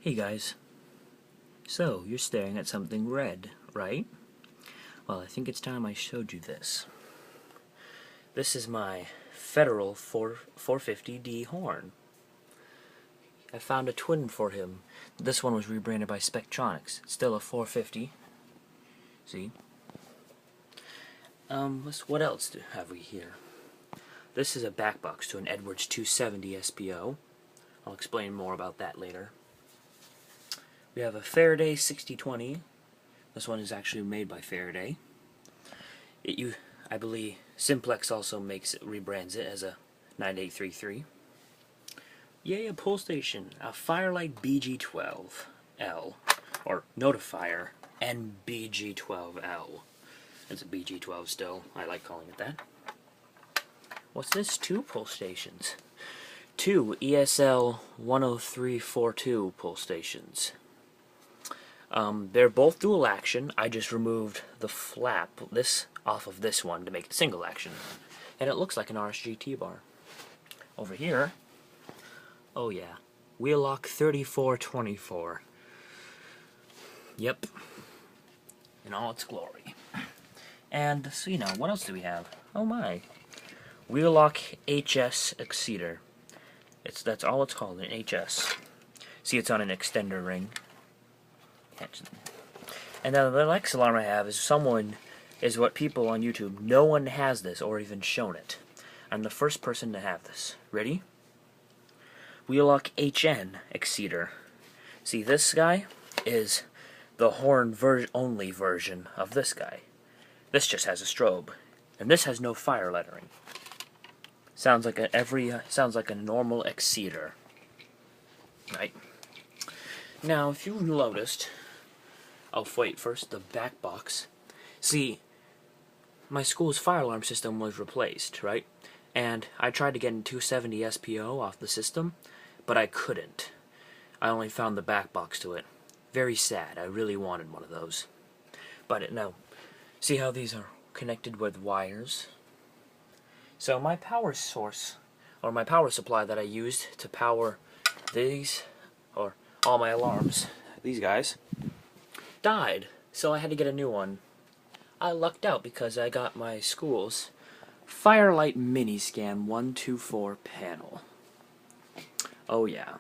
Hey guys, so you're staring at something red, right? Well, I think it's time I showed you this. This is my Federal 450D horn. I found a twin for him. This one was rebranded by Spectronics. It's still a 450. See? What else have we here? This is a back box to an Edwards 270 SPO. I'll explain more about that later. We have a Faraday 6020. This one is actually made by Faraday. I believe Simplex also rebrands it as a 9833. Yay, a pull station, a Firelight BG-12L, or Notifier NBG-12L. It's a BG-12 still. I like calling it that. What's this? 2 pull stations. 2 ESL 10342 pull stations. They're both dual action. I just removed the flap off of this one to make it single action. And it looks like an RSGT bar. Over here, oh yeah, Wheelock 3424. Yep, in all its glory. And so, you know, what else do we have? Oh my, Wheelock HS exceeder. That's all it's called, an HS. See, it's on an extender ring. And now the next alarm I have is what people on YouTube, no one has this or even shown it. I'm the first person to have this. Ready? Wheelock HN exceeder. See, this guy is the horn only version of this guy. This just has a strobe, and this has no fire lettering. Sounds like a normal exceeder, right? Now, if you noticed, oh wait, first the back box. See, my school's fire alarm system was replaced, right? And I tried to get a 270 SPO off the system, but I couldn't. I only found the back box to it. Very sad. I really wanted one of those. But no. See how these are connected with wires? So my power source, or my power supply that I used to power these, or all my alarms, these guys, died. So I had to get a new one. I lucked out because I got my school's Firelight Miniscan 124 panel. Oh yeah.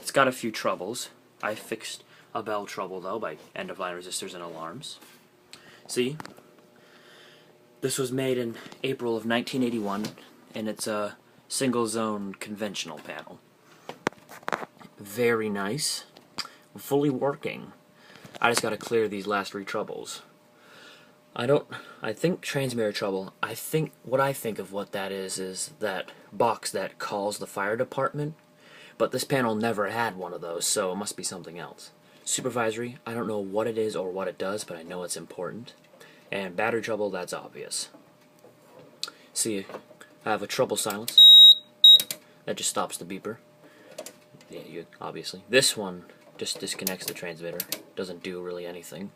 It's got a few troubles. I fixed a bell trouble though by end-of-line resistors and alarms. See? This was made in April of 1981, and it's a single-zone conventional panel. Very nice. Fully working. I just gotta clear these last 3 troubles. I think transmitter trouble. What I think of what that is that box that calls the fire department, but this panel never had one of those, so it must be something else. Supervisory, I don't know what it is or what it does, but I know it's important. And battery trouble, that's obvious. See, I have a trouble silence. That just stops the beeper. Yeah, obviously. This one just disconnects the transmitter. Doesn't do really anything.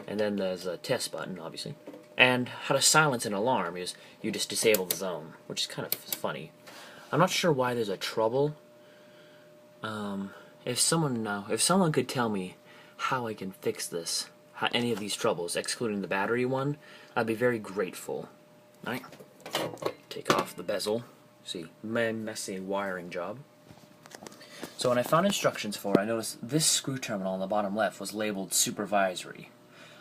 And then there's a test button, obviously. And how to silence an alarm is you just disable the zone, which is kind of funny. I'm not sure why there's a trouble. If someone could tell me how I can fix this, any of these troubles, excluding the battery one, I'd be very grateful. Alright, take off the bezel. See, messy wiring job. So when I found instructions for it, I noticed this screw terminal on the bottom left was labeled supervisory.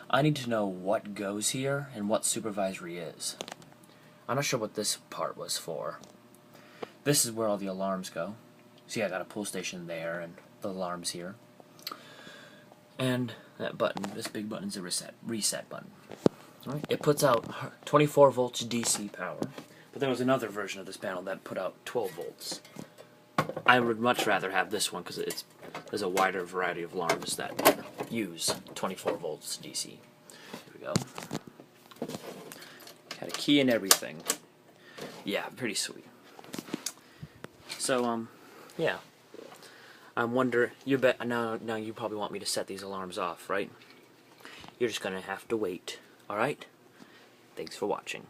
I need to know what goes here and what supervisory is. I'm not sure what this part was for. This is where all the alarms go. See, I got a pull station there and the alarms here. And that button, this big button, is a reset button. Right. It puts out 24 volts DC power, but there was another version of this panel that put out 12 volts. I would much rather have this one because there's a wider variety of alarms that use 24 volts DC. Here we go. Had a key and everything. Yeah, pretty sweet. So, yeah. I wonder, now you probably want me to set these alarms off, right? You're just gonna have to wait, alright? Thanks for watching.